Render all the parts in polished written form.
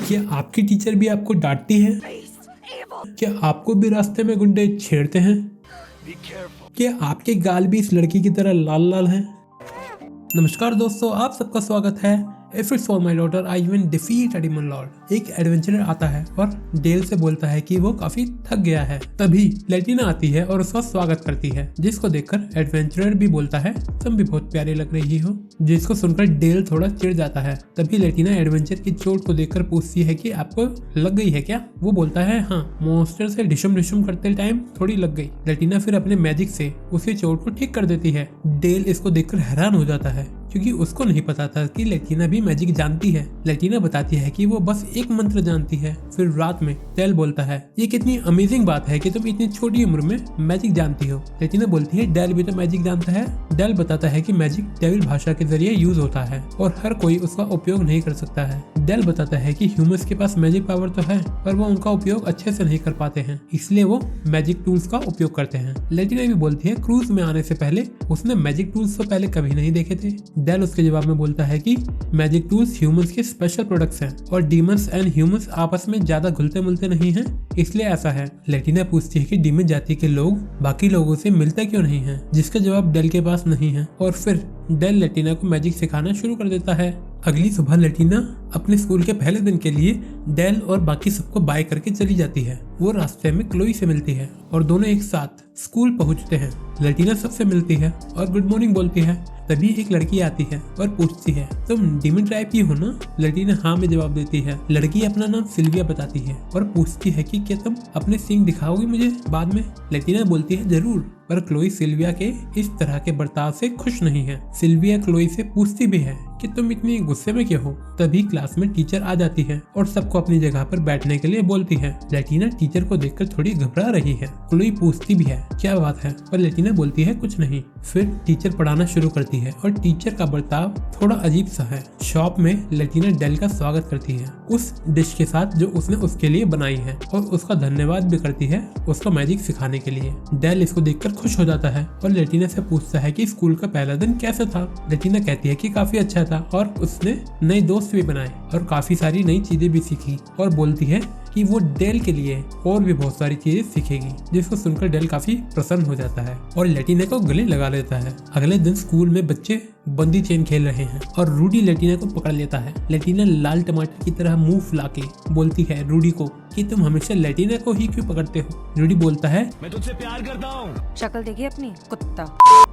क्या आपकी टीचर भी आपको डांटती है? क्या आपको भी रास्ते में गुंडे छेड़ते हैं? क्या आपके गाल भी इस लड़की की तरह लाल लाल हैं? नमस्कार दोस्तों, आप सबका स्वागत है। If it's for my daughter I will defeat a demon Lord. एक एडवेंचरर आता है और डेल से बोलता है कि वो काफी थक गया है। तभी लेटिना आती है और उसका स्वागत करती है, जिसको देखकर एडवेंचरर भी बोलता है तुम भी बहुत प्यारी लग रही हो, जिसको सुनकर डेल थोड़ा चिढ़ जाता है। तभी लेटिना एडवेंचर की चोट को देखकर पूछती है कि आपको लग गई है क्या? वो बोलता है हाँ, मॉन्स्टर से डिशम डिशम करते टाइम थोड़ी लग गई। लेटिना फिर अपने मैजिक से उसी चोट को ठीक कर देती है। डेल इसको देखकर हैरान हो जाता है क्योंकि उसको नहीं पता था कि लेटिना भी मैजिक जानती है। लेटिना बताती है कि वो बस एक मंत्र जानती है। फिर रात में डेल बोलता है ये कितनी अमेजिंग बात है कि तुम इतनी छोटी उम्र में मैजिक जानती हो। लेटिना बोलती है डेल भी तो मैजिक जानता है। डेल बताता है कि मैजिक डेविल भाषा के जरिए यूज होता है और हर कोई उसका उपयोग नहीं कर सकता है। डेल बताता है कि ह्यूमंस के पास मैजिक पावर तो है, पर वो उनका उपयोग अच्छे से नहीं कर पाते हैं, इसलिए वो मैजिक टूल्स का उपयोग करते हैं। लेटिना भी बोलती है क्रूज में आने से पहले उसने मैजिक टूल्स तो पहले कभी नहीं देखे थे। डेल उसके जवाब में बोलता है कि मैजिक टूल्स ह्यूमंस के स्पेशल प्रोडक्ट्स हैं और डीमंस एंड ह्यूमंस आपस में ज्यादा घुलते मिलते नहीं हैं, इसलिए ऐसा है। लेटिना पूछती है कि डीमन जाति के लोग बाकी लोगों से मिलते क्यों नहीं हैं, जिसका जवाब डेल के पास नहीं है। और फिर डेल लेटिना को मैजिक सिखाना शुरू कर देता है। अगली सुबह लेटिना अपने स्कूल के पहले दिन के लिए डेल और बाकी सबको बाय करके चली जाती है। वो रास्ते में क्लोई से मिलती है और दोनों एक साथ स्कूल पहुंचते हैं। लेटिना सबसे मिलती है और गुड मॉर्निंग बोलती है। तभी एक लड़की आती है और पूछती है तुम डीमन ट्राइब की हो ना? लेटिना हाँ में जवाब देती है। लड़की अपना नाम सिल्विया बताती है और पूछती है कि क्या तुम अपने सींग दिखाओगी मुझे बाद में? लेटिना बोलती है जरूर, पर क्लोई सिल्विया के इस तरह के बर्ताव से खुश नहीं है। सिल्विया क्लोई से पूछती भी है कि तुम इतनी गुस्से में क्यों हो? तभी क्लास में टीचर आ जाती है और सबको अपनी जगह पर बैठने के लिए बोलती है। लेटिना टीचर को देखकर थोड़ी घबरा रही है। क्लोई पूछती भी है क्या बात है, पर लेटिना बोलती है कुछ नहीं। फिर टीचर पढ़ाना शुरू करती है और टीचर का बर्ताव थोड़ा अजीब सा है। शॉप में लेटिना डेल का स्वागत करती है उस डिश के साथ जो उसने उसके लिए बनाई है और उसका धन्यवाद भी करती है उसको मैजिक सिखाने के लिए। डेल इसको देखकर खुश हो जाता है और लेटिना से पूछता है कि स्कूल का पहला दिन कैसा था। लेटिना कहती है कि काफी अच्छा था और उसने नए दोस्त भी बनाए और काफी सारी नई चीजें भी सीखी, और बोलती है कि वो डेल के लिए और भी बहुत सारी चीजें सीखेगी, जिसको सुनकर डेल काफी प्रसन्न हो जाता है और लेटिना को गले लगा लेता है। अगले दिन स्कूल में बच्चे बंदी चेन खेल रहे हैं और रूडी लेटिना को पकड़ लेता है। लेटिना लाल टमाटर की तरह मुंह फुला के बोलती है रूडी को कि तुम हमेशा लेटिना को ही क्यों पकड़ते हो? रूडी बोलता है मैं तुझसे प्यार करता हूँ। शक्ल देखिए अपनी कुत्ता।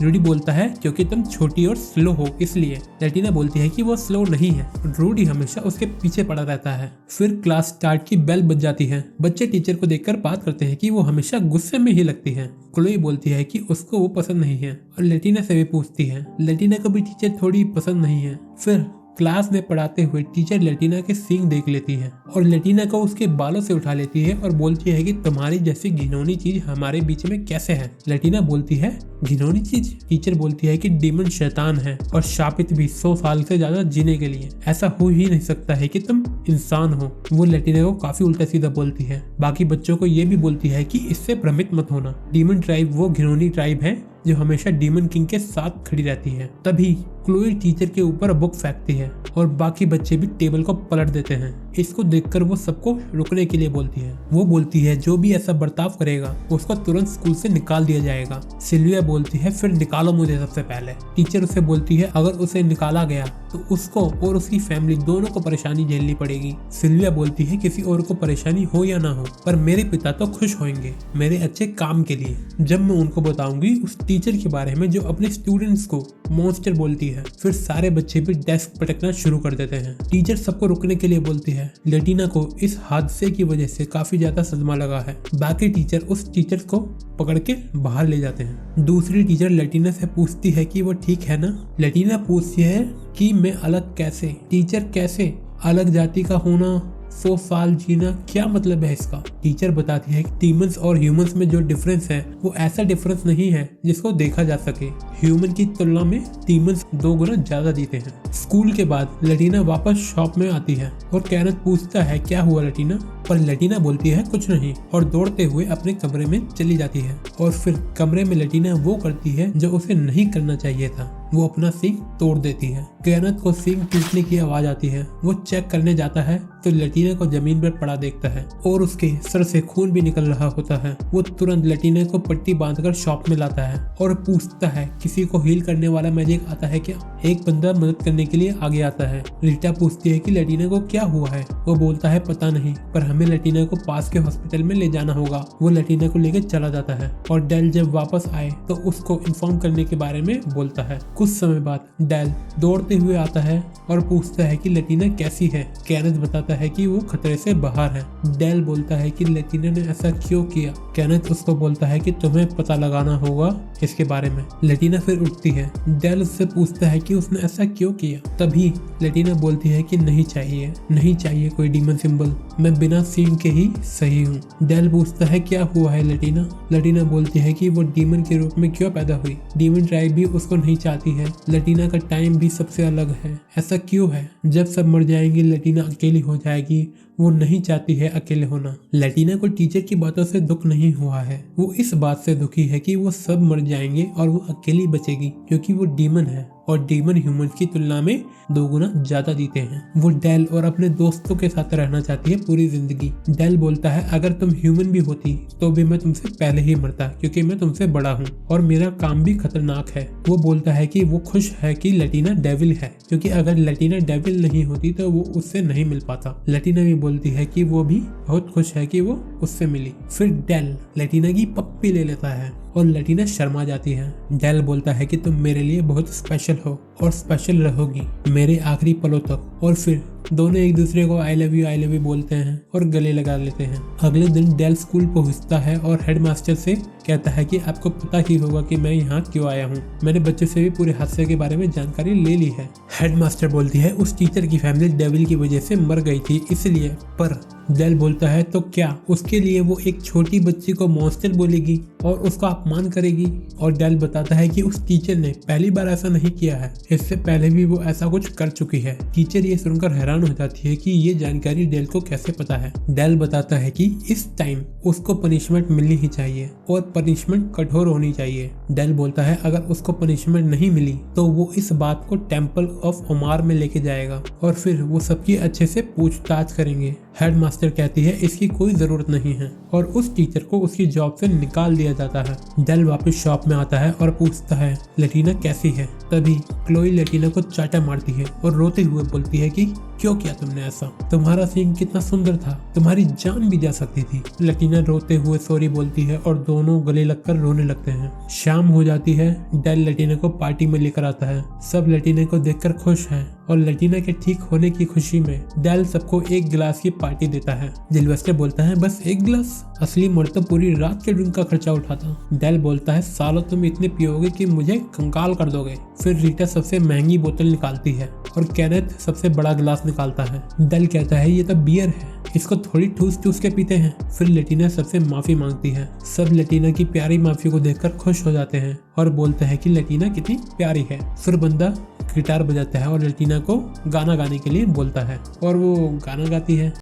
रूडी बोलता है क्योंकि तुम छोटी और स्लो हो इसलिए। लेटिना बोलती है कि वो स्लो नहीं है। रूडी हमेशा उसके पीछे पड़ा रहता है। फिर क्लास स्टार्ट की बेल बज जाती है। बच्चे टीचर को देखकर बात करते हैं कि वो हमेशा गुस्से में ही लगती है। क्लोई बोलती है कि उसको वो पसंद नहीं है और लेटिना से भी पूछती है। लेटिना को भी टीचर थोड़ी पसंद नहीं है। फिर क्लास में पढ़ाते हुए टीचर लेटिना के सींग देख लेती है और लेटिना को उसके बालों से उठा लेती है और बोलती है कि तुम्हारी जैसी घिनौनी चीज हमारे बीच में कैसे है? लेटिना बोलती है घिनौनी चीज? टीचर बोलती है कि डीमन शैतान है और शापित भी 100 साल से ज्यादा जीने के लिए। ऐसा हो ही नहीं सकता है कि तुम इंसान हो। वो लेटिना को काफी उल्टा सीधा बोलती है। बाकी बच्चों को ये भी बोलती है कि इससे भ्रमित मत होना, डीमन ट्राइब वो घिनौनी ट्राइब है जो हमेशा डीमन किंग के साथ खड़ी रहती है। तभी क्लोई टीचर के ऊपर बुक फेंकती है और बाकी बच्चे भी टेबल को पलट देते हैं। इसको देखकर वो सबको रुकने के लिए बोलती है। वो बोलती है जो भी ऐसा बर्ताव करेगा उसको तुरंत स्कूल से निकाल दिया जाएगा। सिल्विया बोलती है फिर निकालो मुझे सबसे पहले। टीचर उसे बोलती है अगर उसे निकाला गया तो उसको और उसकी फैमिली दोनों को परेशानी झेलनी पड़ेगी। सिल्विया बोलती है किसी और को परेशानी हो या ना हो, पर मेरे पिता तो खुश होंगे मेरे अच्छे काम के लिए जब मैं उनको बताऊंगी उस टीचर के बारे में जो अपने स्टूडेंट्स को मॉन्स्टर बोलती है। फिर सारे बच्चे भी डेस्क पटकना शुरू कर देते हैं। टीचर सबको रुकने के लिए बोलती है। लेटिना को इस हादसे की वजह से काफी ज्यादा सदमा लगा है। बाकी टीचर उस टीचर को पकड़ के बाहर ले जाते हैं। दूसरी टीचर लेटिना से पूछती है कि वो ठीक है ना? लेटिना पूछती है कि मैं अलग कैसे? टीचर कैसे? अलग जाति का होना, 100 साल जीना, क्या मतलब है इसका? टीचर बताती है कि डीमंस और ह्यूमंस में जो डिफरेंस है वो ऐसा डिफरेंस नहीं है जिसको देखा जा सके। ह्यूमन की तुलना में डीमंस 2 गुना ज्यादा जीते हैं। स्कूल के बाद लेटिना वापस शॉप में आती है और कैरेथ पूछता है क्या हुआ लेटिना, पर लेटिना बोलती है कुछ नहीं और दौड़ते हुए अपने कमरे में चली जाती है। और फिर कमरे में लेटिना वो करती है जो उसे नहीं करना चाहिए था। वो अपना सींग तोड़ देती है। केनेथ को सींग टूटने की आवाज आती है। वो चेक करने जाता है तो लटीना को जमीन पर पड़ा देखता है और उसके सर से खून भी निकल रहा होता है। वो तुरंत लटीना को पट्टी बांधकर शॉप में लाता है और पूछता है किसी को हील करने वाला मैजिक आता है क्या। एक बंदा मदद करने के लिए आगे आता है। रीटा पूछती है कि लटीना को क्या हुआ है। वो बोलता है पता नहीं, पर हमें लटीना को पास के हॉस्पिटल में ले जाना होगा। वो लटीना को लेकर चला जाता है और डेल जब वापस आए तो उसको इन्फॉर्म करने के बारे में बोलता है। कुछ समय बाद डेल दौड़ते हुए आता है और पूछता है कि लटीना कैसी है। केनेथ बताता है कि वो खतरे से बाहर है। डेल बोलता है कि लटीना ने ऐसा क्यों किया। केनेथ उसको बोलता है कि तुम्हें पता लगाना होगा इसके बारे में। लटीना फिर उठती है। डेल उससे पूछता है कि उसने ऐसा क्यों किया। तभी लटीना बोलती है कि नहीं चाहिए कोई डीमन सिंबल, मैं बिना सीन के ही सही हूँ। डेल पूछता है क्या हुआ है लटीना। लटीना बोलती है कि वो डीमन के रूप में क्यों पैदा हुई। डीमन ट्राइब भी उसको नहीं चाहती है। लटीना का टाइम भी सबसे अलग है। ऐसा क्यों है? जब सब मर जाएंगे लटीना अकेली हो जाएगी। वो नहीं चाहती है अकेले होना। लटीना को टीचर की बातों से दुख नहीं हुआ है। वो इस बात से दुखी है कि वो सब मर जाएंगे और वो अकेली बचेगी क्योंकि वो डीमन है और डीमन ह्यूमंस की तुलना में 2 गुना ज्यादा जीते हैं। वो डेल और अपने दोस्तों के साथ रहना चाहती है पूरी जिंदगी। डेल बोलता है अगर तुम ह्यूमन भी होती तो भी मैं तुमसे पहले ही मरता क्योंकि मैं तुमसे बड़ा हूँ और मेरा काम भी खतरनाक है। वो बोलता है कि वो खुश है कि लटीना डेविल है क्योंकि अगर लटीना डेविल नहीं होती तो वो उससे नहीं मिल पाता। लटीना भी बोलती है कि वो भी बहुत खुश है कि वो उससे मिली। फिर डेल लटीना की पप्पी ले लेता है और लटीना शर्मा जाती है। डेल बोलता है कि तुम मेरे लिए बहुत स्पेशल हो और स्पेशल रहोगी मेरे आखिरी पलों तक। और फिर दोनों एक दूसरे को आई लव यू बोलते हैं और गले लगा लेते हैं। अगले दिन डेल स्कूल पहुंचता है और हेडमास्टर से कहता है कि आपको पता ही होगा कि मैं यहाँ क्यों आया हूँ। मैंने बच्चों से भी पूरे हादसे के बारे में जानकारी ले ली है। हेडमास्टर बोलती है उस टीचर की फैमिली डेविल की वजह से मर गई थी इसलिए। पर डेल बोलता है तो क्या उसके लिए वो एक छोटी बच्ची को मॉन्स्टर बोलेगी और उसका अपमान करेगी। और डेल बताता है कि उस टीचर ने पहली बार ऐसा नहीं किया है, इससे पहले भी वो ऐसा कुछ कर चुकी है। टीचर ये सुनकर हैरान हो जाती है कि ये जानकारी डेल को कैसे पता है। डेल बताता है कि इस टाइम उसको पनिशमेंट मिलनी ही चाहिए और पनिशमेंट कठोर होनी चाहिए। डेल बोलता है अगर उसको पनिशमेंट नहीं मिली तो वो इस बात को टेम्पल ऑफ ओमार में लेके जाएगा और फिर वो सबकी अच्छे से पूछताछ करेंगे। हेडमास्टर कहती है इसकी कोई जरूरत नहीं है और उस टीचर को उसकी जॉब से निकाल दिया जाता है। डेल वापस शॉप में आता है और पूछता है लटीना कैसी है। तभी क्लोई लटीना को चाटा मारती है और रोते हुए बोलती है कि क्यों किया तुमने ऐसा, तुम्हारा सीन कितना सुंदर था, तुम्हारी जान भी जा सकती थी। लटीना रोते हुए सॉरी बोलती है और दोनों गले लगकर रोने लगते हैं। शाम हो जाती है। डेल लटीना को पार्टी में लेकर आता है। सब लटीना को देखकर खुश हैं और लटीना के ठीक होने की खुशी में डेल सबको 1 गिलास की पार्टी देता है। सिल्वेस्टर बोलता है बस 1 गिलास, असली मर्द तो पूरी रात के ड्रिंक का खर्चा उठाता। डेल बोलता है सालों तुम इतने पियोगे कि मुझे कंकाल कर दोगे। फिर रीटा सबसे महंगी बोतल निकालती है और केनेथ सबसे बड़ा गिलास निकालता है। डेल कहता है ये तो बियर है, इसको थोड़ी ठूस के पीते हैं। फिर लटीना सबसे माफी मांगती है। सब लटीना की प्यारी माफी को देखकर खुश हो जाते हैं और बोलते हैं कि लटीना कितनी प्यारी है। फिर बंदा गिटार बजाता है और लटीना को गाना गाने के लिए बोलता है और वो गाना गाती है।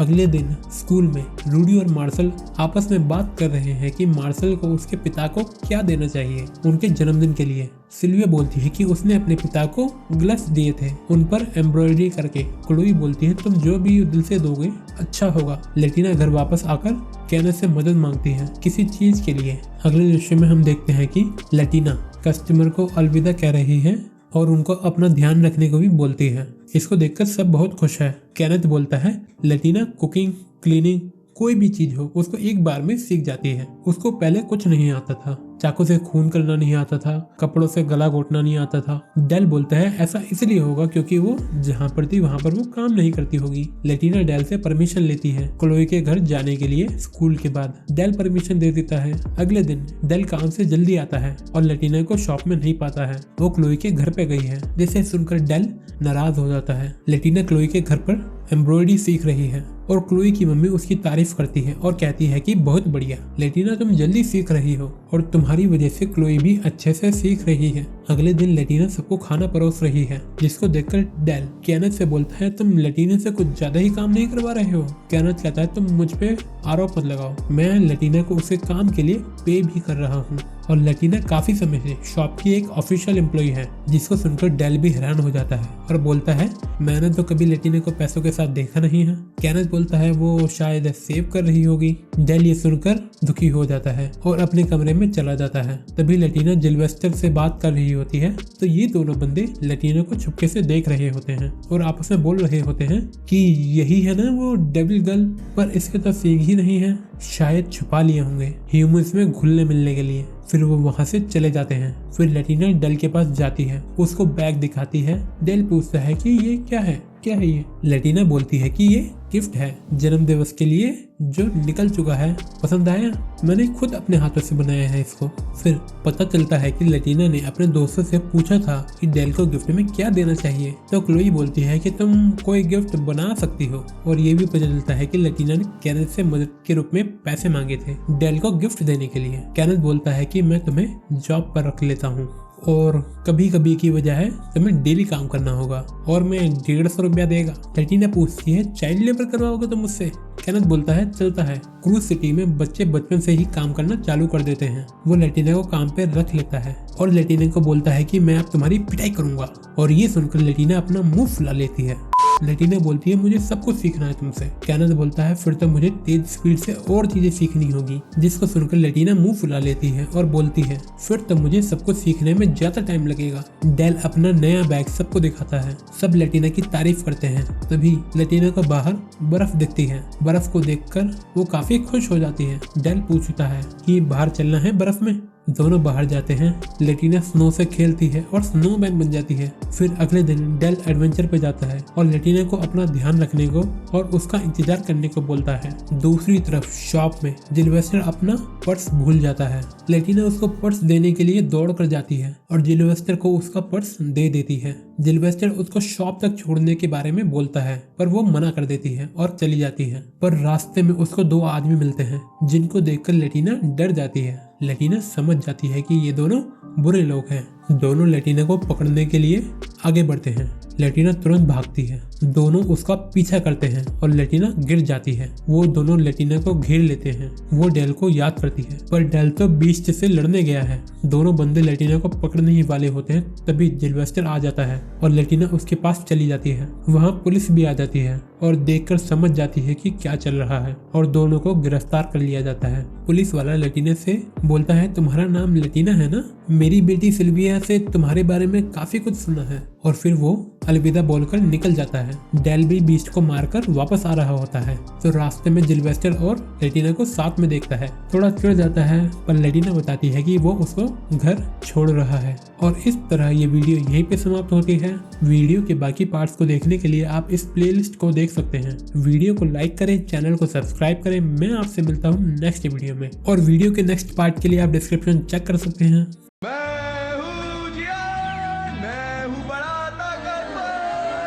अगले दिन स्कूल में रूडी और मार्शल आपस में बात कर रहे हैं कि मार्शल को उसके पिता को क्या देना चाहिए उनके जन्मदिन के लिए। सिल्विया बोलती है कि उसने अपने पिता को ग्लव्स दिए थे उन पर एम्ब्रॉयडरी करके। क्लोई बोलती है तुम जो भी दिल से दोगे अच्छा होगा। लटीना घर वापस आकर केनेथ से मदद मांगती है किसी चीज के लिए। अगले दृश्य में हम देखते हैं कि लटीना कस्टमर को अलविदा कह रही है और उनको अपना ध्यान रखने को भी बोलती है। इसको देखकर सब बहुत खुश है। केनेथ बोलता है लटीना कुकिंग, क्लीनिंग, कोई भी चीज हो उसको एक बार में सीख जाती है। उसको पहले कुछ नहीं आता था, चाकू से खून करना नहीं आता था, कपड़ों से गला घोटना नहीं आता था। डेल बोलता है ऐसा इसलिए होगा क्योंकि वो जहाँ पर थी वहाँ पर वो काम नहीं करती होगी। लटीना डेल से परमिशन लेती है क्लोई के घर जाने के लिए। स्कूल के बाद डेल परमिशन दे देता है। अगले दिन डेल काम से जल्दी आता है और लटीना को शॉप में नहीं पाता है। वो क्लोई के घर पे गई है, जिसे सुनकर डेल नाराज हो जाता है। लटीना क्लोई के घर पर एम्ब्रॉयडरी सीख रही है और क्लोई की मम्मी उसकी तारीफ करती है और कहती है कि बहुत बढ़िया लटीना तुम जल्दी सीख रही हो और तुम्हारी वजह से क्लोई भी अच्छे से सीख रही है। अगले दिन लैटिना सबको खाना परोस रही है, जिसको देखकर डेल केनेथ से बोलता है तुम लैटिना से कुछ ज्यादा ही काम नहीं करवा रहे हो। केनेथ कहता है तुम मुझ पे आरोप मत लगाओ, मैं लैटिना को उसके काम के लिए पे भी कर रहा हूँ। और लैटिना काफी समय से शॉप की एक ऑफिशियल एम्प्लॉय है, जिसको सुनकर डेल भी हैरान हो जाता है और बोलता है मैंने तो कभी लैटिना को पैसों के साथ देखा नहीं है। केनेथ बोलता है वो शायद सेव कर रही होगी। डेल ये सुनकर दुखी हो जाता है और अपने कमरे में चला जाता है। तभी लैटिना जिलवेस्टर से बात कर रही होती है, तो ये दोनों बंदे लैटिना को छुपके से देख रहे होते हैं और आपस में बोल रहे होते हैं कि यही है ना वो डेविल गर्ल, पर इसके तो सींग ही नहीं है, शायद छुपा लिए होंगे ह्यूमंस में घुलने मिलने के लिए। फिर वो वहाँ से चले जाते हैं। फिर लैटिना डेल के पास जाती है, उसको बैग दिखाती है। डेल पूछता है कि ये क्या है ये। लैटिना बोलती है कि ये गिफ्ट है जन्म दिवस के लिए जो निकल चुका है, पसंद आया, मैंने खुद अपने हाथों से बनाया है इसको। फिर पता चलता है कि लैटिना ने अपने दोस्तों से पूछा था कि डेल को गिफ्ट में क्या देना चाहिए, तो क्लोई बोलती है कि तुम कोई गिफ्ट बना सकती हो। और ये भी पता चलता है कि लैटिना ने केनेथ से मदद के रूप में पैसे मांगे थे डेल को गिफ्ट देने के लिए। केनेथ बोलता है कि मैं तुम्हें जॉब पर रख लेता हूँ और कभी कभी की वजह है तुम्हें डेली काम करना होगा और मैं 150 रुपया देगा। लैटिना पूछती है चाइल्ड लेबर करवाओगे तुम मुझसे? केनेथ बोलता है चलता है। क्रूज सिटी में बच्चे बचपन से ही काम करना चालू कर देते हैं। वो लैटिना को काम पे रख लेता है और लैटिना को बोलता है कि मैं अब तुम्हारी पिटाई करूंगा। और ये सुनकर लैटिना अपना मुंह फुला लेती है। लैटिना बोलती है मुझे सब कुछ सीखना है तुमसे। केनेथ बोलता है फिर तो मुझे तेज स्पीड से और चीजें सीखनी होगी, जिसको सुनकर लैटिना मुंह फुला लेती है और बोलती है फिर तो मुझे सब कुछ सीखने में ज्यादा टाइम लगेगा। डेल अपना नया बैग सबको दिखाता है, सब लैटिना की तारीफ करते हैं। तभी लैटिना को बाहर बर्फ दिखती है। बर्फ को देखकर वो काफी खुश हो जाती है। डेल पूछता है कि बाहर चलना है बर्फ में। दोनों बाहर जाते हैं। लैटिना स्नो से खेलती है और स्नोमैन बन जाती है। फिर अगले दिन डेल एडवेंचर पे जाता है और लैटिना को अपना ध्यान रखने को और उसका इंतजार करने को बोलता है। दूसरी तरफ शॉप में जिलवेस्टर अपना पर्स भूल जाता है। लैटिना उसको पर्स देने के लिए दौड़ कर जाती है और जिलवेस्टर को उसका पर्स दे देती है। जिलवेस्टर उसको शॉप तक छोड़ने के बारे में बोलता है, पर वो मना कर देती है और चली जाती है। पर रास्ते में उसको 2 आदमी मिलते हैं, जिनको देखकर लैटिना डर जाती है। लैटिना समझ जाती है कि ये दोनों बुरे लोग हैं। दोनों लैटिना को पकड़ने के लिए आगे बढ़ते हैं। लैटिना तुरंत भागती है। दोनों उसका पीछा करते हैं और लैटिना गिर जाती है। वो दोनों लैटिना को घेर लेते हैं। वो डेल को याद करती है, पर डेल तो बीस्ट से लड़ने गया है। दोनों बंदे लैटिना को पकड़ने ही वाले होते हैं, तभी जिलवेस्टर आ जाता है और लैटिना उसके पास चली जाती है। वहाँ पुलिस भी आ जाती है और देखकर समझ जाती है कि क्या चल रहा है और दोनों को गिरफ्तार कर लिया जाता है। पुलिस वाला लैटिना से बोलता है तुम्हारा नाम लैटिना है ना, मेरी बेटी सिल्विया से तुम्हारे बारे में काफी कुछ सुना है। और फिर वो अलविदा बोलकर निकल जाता है। डेल भी बीस्ट को मारकर वापस आ रहा होता है, तो रास्ते में जिलवेस्टर और लैटिना को साथ में देखता है। थोड़ा चिढ़ जाता है, पर लैटिना बताती है कि वो उसको घर छोड़ रहा है। और इस तरह ये वीडियो यहीं पे समाप्त होती है। वीडियो के बाकी पार्ट्स को देखने के लिए आप इस प्लेलिस्ट को देख सकते हैं। वीडियो को लाइक करें, चैनल को सब्सक्राइब करें। मैं आपसे मिलता हूँ नेक्स्ट वीडियो में, और वीडियो के नेक्स्ट पार्ट के लिए आप डिस्क्रिप्शन चेक कर सकते हैं।